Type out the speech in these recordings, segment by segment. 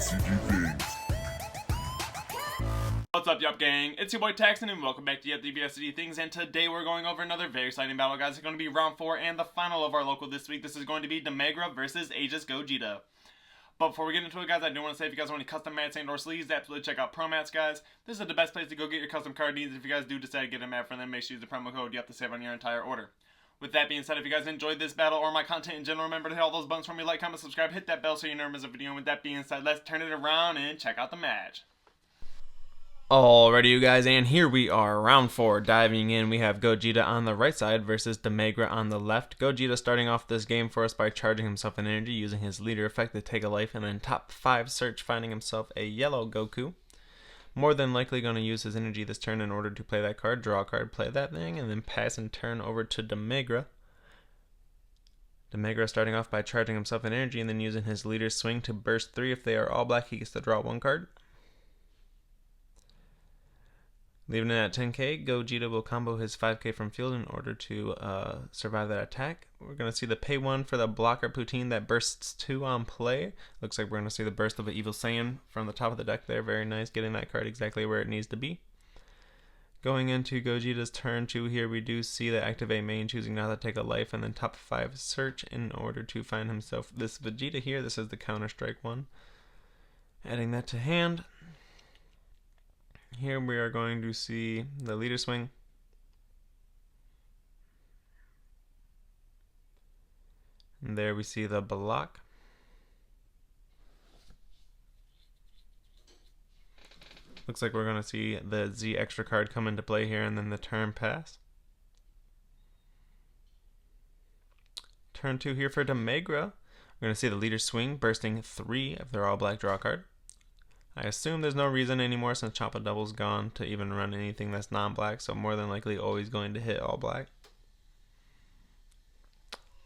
DBSCG things. What's up, Yuhp gang? It's your boy Taxon, and welcome back to Yuhp DBSCG Things. And today we're going over another very exciting battle, guys. It's going to be round 4 and the final of our local this week. This is going to be demigra versus aegis Gogeta. But before we get into it, guys, I do want to say if you guys want any custom mats and or sleeves, absolutely check out promats, guys. This is the best place to go get your custom card needs. If you guys do decide to get a mat from them, make sure you use the promo code Yuhp to save on your entire order. With that being said, if you guys enjoyed this battle or my content in general, remember to hit all those buttons for me, like, comment, subscribe, hit that bell so you never miss a video. And with that being said, let's turn it around and check out the match. Alrighty, you guys, and here we are, round 4, diving in. We have Gogeta on the right side versus demigra on the left. Gogeta starting off this game for us by charging himself in energy, using his leader effect to take a life, and then top 5 search, finding himself a yellow Goku. More than likely going to use his energy this turn in order to play that card, draw a card, play that thing, and then pass and turn over to demigra. Demigra starting off by charging himself in energy and then using his leader's swing to burst 3. If they are all black, he gets to draw 1 card. Leaving it at 10k, Gogeta will combo his 5k from field in order to survive that attack. We're going to see the pay 1 for the blocker Poutine that bursts 2 on play. Looks like we're going to see the burst of an Evil Saiyan from the top of the deck there. Very nice, getting that card exactly where it needs to be. Going into Gogeta's turn 2 here, we do see the activate main choosing not to take a life and then top 5 search in order to find himself this Vegeta here. This is the Counter-Strike one. Adding that to hand. Here we are going to see the leader swing. And there we see the block. Looks like we're going to see the Z extra card come into play here and then the turn pass. Turn 2 here for demigra. We're going to see the leader swing, bursting 3 if they're all black, draw a card. I assume there's no reason anymore since Choppa Double's gone to even run anything that's non-black, so more than likely always going to hit all black.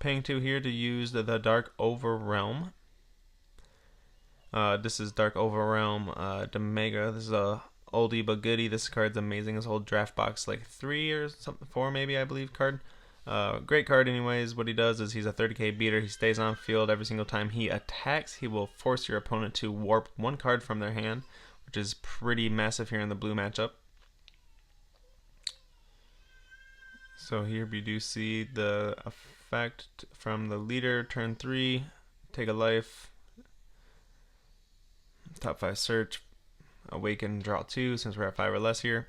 Paying 2 here to use the Dark Overrealm. This is Dark Overrealm demigra. This is a oldie but goodie. This card's amazing. This whole draft box, like 3 or something, 4 maybe, I believe, card. Great card anyways. What he does is he's a 30k beater. He stays on field every single time he attacks. He will force your opponent to warp 1 card from their hand, which is pretty massive here in the blue matchup. So here we do see the effect from the leader. Turn 3, take a life, top 5 search, awaken, draw 2 since we're at 5 or less here.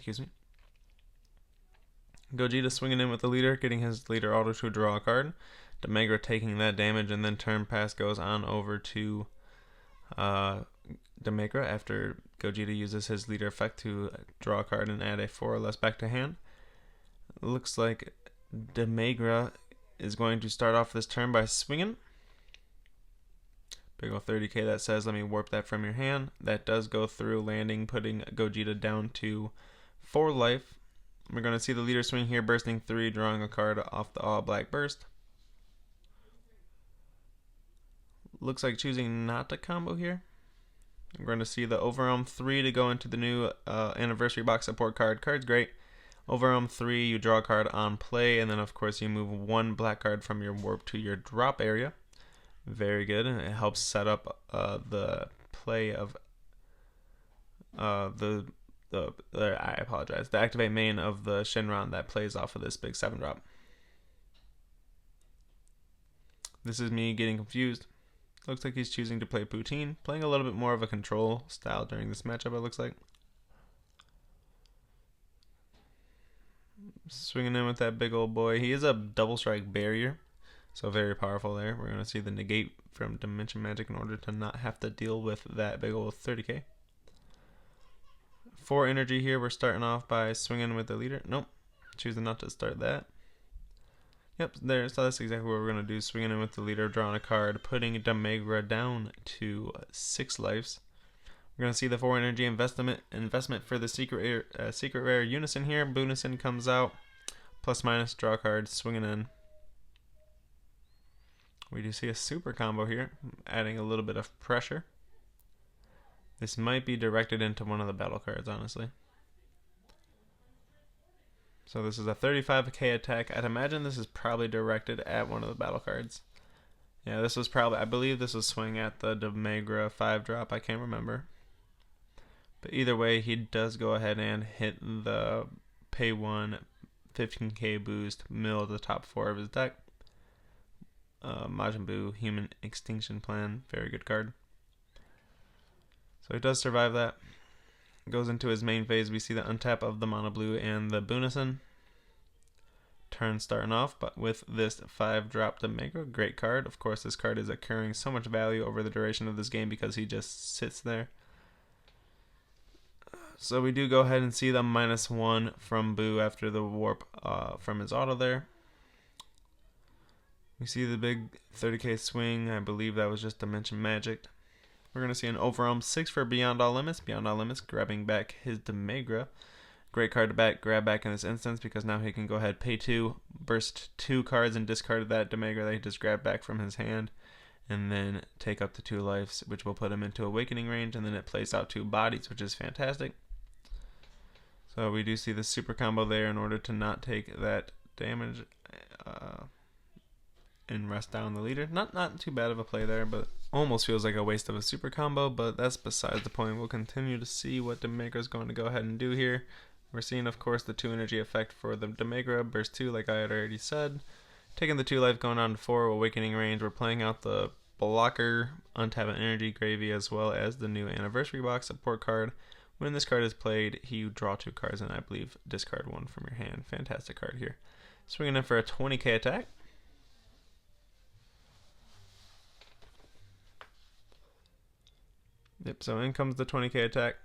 Excuse me. Gogeta swinging in with the leader, getting his leader auto to draw a card. Demigra taking that damage, and then turn pass goes on over to demigra after Gogeta uses his leader effect to draw a card and add a 4 or less back to hand. Looks like demigra is going to start off this turn by swinging. Big ol' 30k that says let me warp that from your hand. That does go through, landing, putting Gogeta down to 4 life. We're going to see the leader swing here, bursting 3, drawing a card off the all black burst. Looks like choosing not to combo here. We're going to see the Overwhelm 3 to go into the new anniversary box support card. Card's great. Overwhelm 3, you draw a card on play, and then of course you move 1 black card from your warp to your drop area. Very good, and it helps set up the play of I apologize, the activate main of the Shenron that plays off of this big 7 drop. This is me getting confused. Looks like he's choosing to play Poutine, playing a little bit more of a control style during this matchup, it looks like. Swinging in with that big old boy. He is a double strike barrier, so very powerful there. We're going to see the negate from Dimension Magic in order to not have to deal with that big old 30k. 4 energy here. We're starting off by swinging with the leader. Nope. Choosing not to start that. Yep, there. So that's exactly what we're going to do. Swinging in with the leader, drawing a card, putting demigra down to 6 lives. We're going to see the 4 energy investment for the secret rare Unison here. Boonison comes out. Plus minus, draw a card, swinging in. We do see a super combo here, adding a little bit of pressure. This might be directed into one of the battle cards, honestly. So this is a 35k attack. I'd imagine this is probably directed at one of the battle cards. Yeah, this was probably, I believe this was swing at the demigra 5-drop. I can't remember. But either way, he does go ahead and hit the pay 1 15k boost, mill the top 4 of his deck. Majin Buu, Human Extinction Plan, very good card. So he does survive that. Goes into his main phase. We see the untap of the Mono Blue and the Bunison. Turn starting off, but with this 5-drop demigra, great card. Of course, this card is accruing so much value over the duration of this game because he just sits there. So we do go ahead and see the -1 from Buu after the warp from his auto there. We see the big 30k swing. I believe that was just Dimension Magic. We're going to see an Overwhelm 6 for Beyond All Limits. Beyond All Limits grabbing back his demigra. Great card to grab back in this instance because now he can go ahead, pay 2, burst 2 cards and discard that demigra that he just grabbed back from his hand. And then take up to 2 lives, which will put him into Awakening range. And then it plays out 2 bodies, which is fantastic. So we do see the super combo there in order to not take that damage and rest down the leader. Not too bad of a play there, but almost feels like a waste of a super combo, but that's besides the point. We'll continue to see what demigra is going to go ahead and do here. We're seeing, of course, the 2 energy effect for the demigra, burst 2 like I had already said. Taking the 2 life, going on to 4, Awakening range. We're playing out the blocker, untap an energy gravy, as well as the new anniversary box support card. When this card is played, you draw 2 cards and I believe discard 1 from your hand. Fantastic card here. Swinging in for a 20k attack. Yep, so in comes the 20k attack.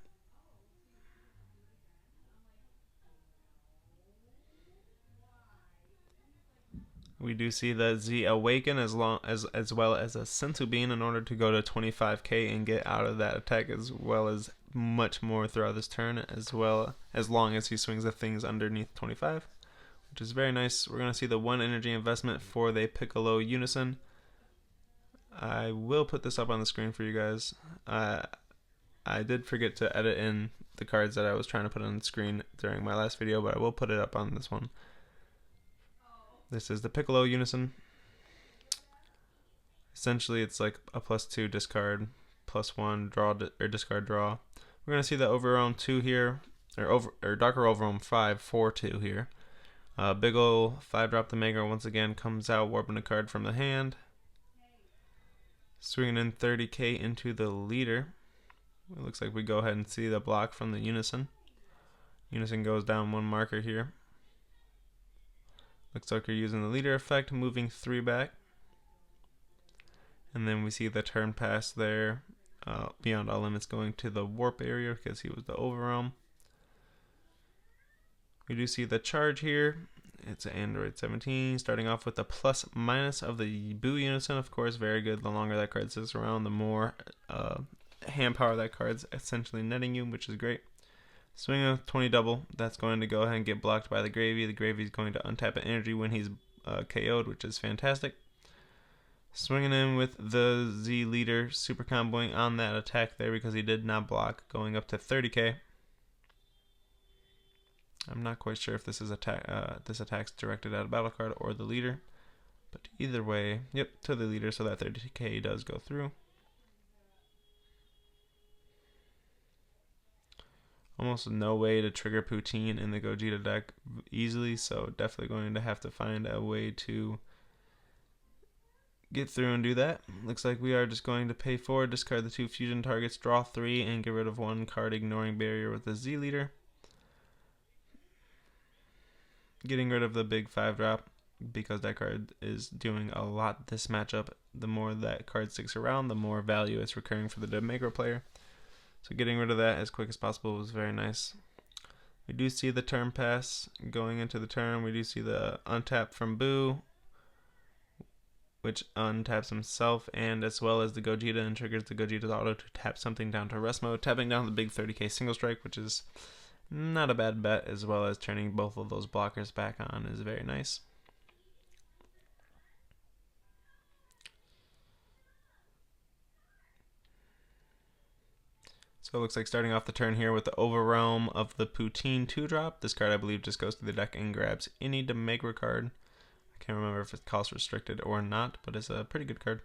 We do see the Z Awaken as well as a Sensu Bean in order to go to 25k and get out of that attack, as well as much more throughout this turn, as long as he swings the things underneath 25, which is very nice. We're going to see the 1 energy investment for the Piccolo Unison. I will put this up on the screen for you guys. I did forget to edit in the cards that I was trying to put on the screen during my last video, but I will put it up on this one. This is the Piccolo Unison. Essentially, it's like a +2 discard, +1 draw or discard draw. We're gonna see the Overwhelm 2 here, or Darker Overwhelm 5 for 2 here. Big ol' 5-drop demigra once again comes out, warping a card from the hand. Swinging in 30k into the leader. It looks like we go ahead and see the block from the Unison. Unison goes down 1 marker here. Looks like you're using the leader effect, moving 3 back. And then we see the turn pass there. Beyond All Limits going to the warp area because he was the Overwhelm. We do see the charge here. It's an Android 17, starting off with the +- of the Buu Unison, of course, very good. The longer that card sits around, the more hand power that card's essentially netting you, which is great. Swing a 20 double, that's going to go ahead and get blocked by the Gravy. The Gravy is going to untap an energy when he's KO'd, which is fantastic. Swinging in with the Z leader, super comboing on that attack there because he did not block, going up to 30k. I'm not quite sure if this is this attack's directed at a battle card or the leader, but either way, yep, to the leader, so that 30k does go through. Almost no way to trigger Poutine in the Gogeta deck easily, so definitely going to have to find a way to get through and do that. Looks like we are just going to pay 4, discard the 2 fusion targets, draw 3, and get rid of 1 card, ignoring barrier with the Z leader. Getting rid of the big 5-drop because that card is doing a lot this matchup. The more that card sticks around, the more value it's recurring for the demigra player. So getting rid of that as quick as possible was very nice. We do see the turn pass going into the turn. We do see the untap from Buu, which untaps himself, and as well as the Gogeta, and triggers the Gogeta's auto to tap something down to rest mode, tapping down the big 30k single strike, which is not a bad bet, as well as turning both of those blockers back on is very nice. So it looks like starting off the turn here with the Overwhelm of the Poutine 2-drop. This card, I believe, just goes to the deck and grabs any demigra card. I can't remember if it's cost restricted or not, but it's a pretty good card.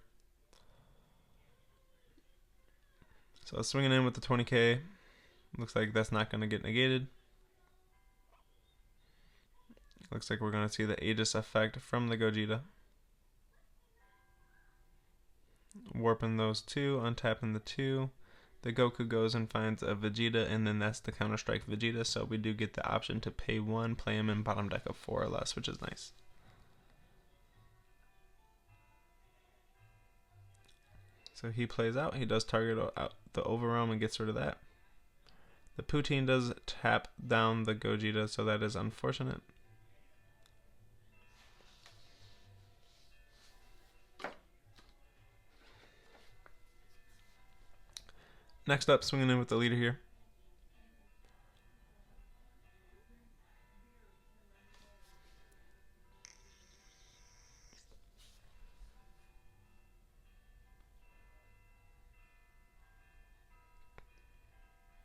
So swinging in with the 20k. Looks like that's not going to get negated. Looks like we're going to see the Aegis effect from the Gogeta. Warping those two, untapping the two. The Goku goes and finds a Vegeta, and then that's the Counter-Strike Vegeta, so we do get the option to pay 1, play him in bottom deck of 4 or less, which is nice. So he plays out, he does target out the Overwhelm and gets rid of that. The Poutine does tap down the Gogeta, so that is unfortunate. Next up, swinging in with the leader here.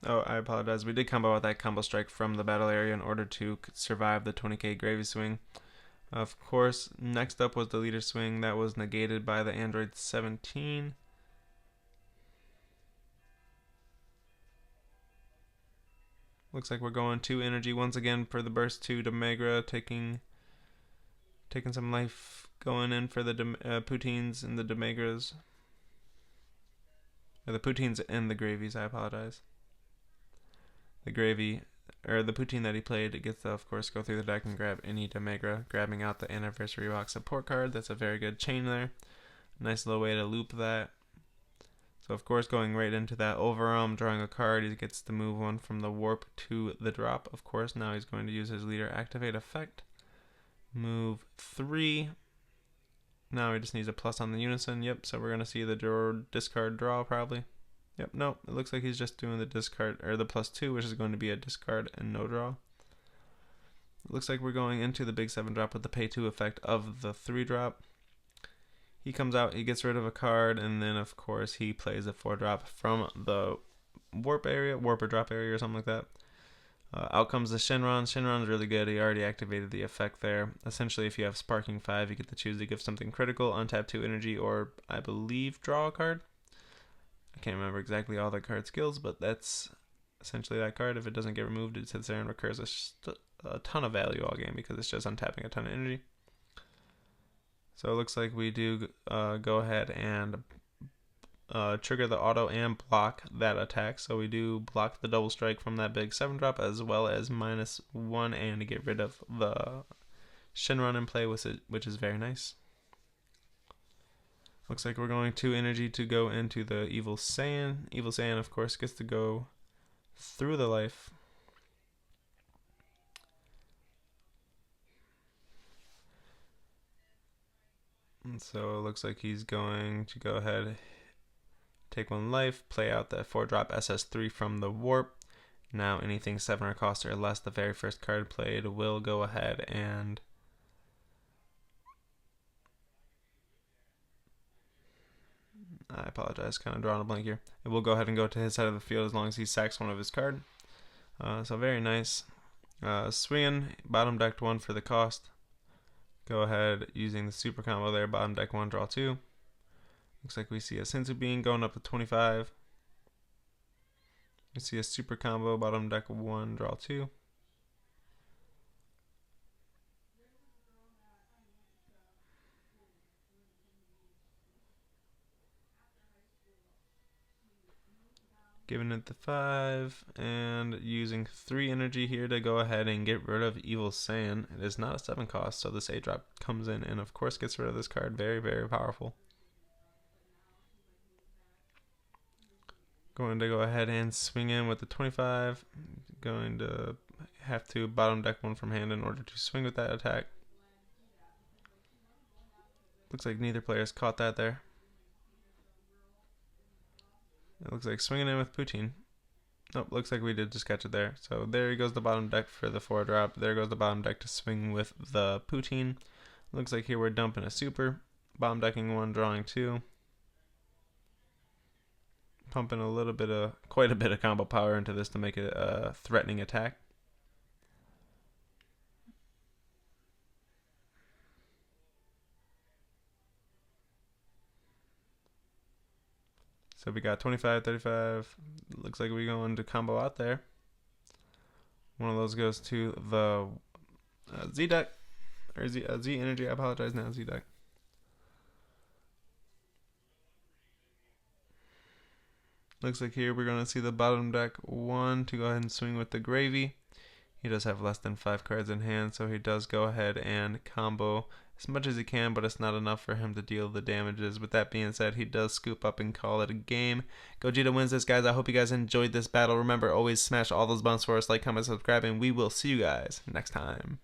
Oh, I apologize. We did combo out that combo strike from the battle area in order to survive the 20k gravy swing. Of course, next up was the leader swing. That was negated by the Android 17. Looks like we're going 2 energy once again for the burst 2 demigra, taking some life, going in for the poutines and the demigras. Or the poutines and the gravies, I apologize. The gravy, or the poutine that he played, it gets to, of course, go through the deck and grab any demigra, grabbing out the anniversary box support card. That's a very good chain there. Nice little way to loop that. So of course, going right into that Overwhelm, drawing a card, he gets to move one from the warp to the drop. Of course, now he's going to use his leader activate effect. Move 3. Now he just needs a plus on the unison. Yep, so we're going to see the discard draw probably. Yep, no, it looks like he's just doing the discard, or the +2, which is going to be a discard and no draw. It looks like we're going into the big 7-drop with the pay 2 effect of the 3-drop. He comes out, he gets rid of a card, and then of course he plays a 4-drop from the warp or drop area or something like that. Out comes the Shenron. Shenron's really good. He already activated the effect there. Essentially, if you have Sparking 5, you get to choose to give something critical, untap 2 energy, or I believe draw a card. I can't remember exactly all the card skills, but that's essentially that card. If it doesn't get removed, it sits there and recurs a ton of value all game because it's just untapping a ton of energy. So it looks like we do go ahead and trigger the auto and block that attack. So we do block the double strike from that big 7-drop as well as -1 and to get rid of the Shenron in play with it, which is very nice. Looks like we're going 2 energy to go into the Evil Saiyan. Evil Saiyan, of course, gets to go through the life. And so it looks like he's going to go ahead, take 1 life, play out that 4-drop SS3 from the warp. Now anything 7 or cost or less, the very first card played will go ahead and I apologize, kind of drawing a blank here. It will go ahead and go to his side of the field as long as he sacks one of his card. So very nice. Swinging, bottom decked 1 for the cost. Go ahead using the super combo there, bottom deck 1, draw 2. Looks like we see a Senzu Bean going up to 25. We see a super combo, bottom deck 1, draw 2. Giving it the 5 and using 3 energy here to go ahead and get rid of Evil Saiyan. It is not a 7 cost, so this 8-drop comes in and of course gets rid of this card. Very, very powerful. Going to go ahead and swing in with the 25. Going to have to bottom deck 1 from hand in order to swing with that attack. Looks like neither player's caught that there. It looks like swinging in with Poutine. Nope, looks like we did just catch it there. So there goes the bottom deck for the 4-drop. There goes the bottom deck to swing with the Poutine. Looks like here we're dumping a super. Bottom decking 1, drawing 2. pumping quite a bit of combo power into this to make it a threatening attack. So we got 25, 35. Looks like we're going to combo out there. One of those goes to the Z deck, or Z energy. I apologize now, Z deck. Looks like here we're going to see the bottom deck 1 to go ahead and swing with the gravy. He does have less than 5 cards in hand, so he does go ahead and combo as much as he can, but it's not enough for him to deal the damages. With that being said, he does scoop up and call it a game. Gogeta wins this, guys. I hope you guys enjoyed this battle. Remember, always smash all those buttons for us, like, comment, subscribe, and we will see you guys next time.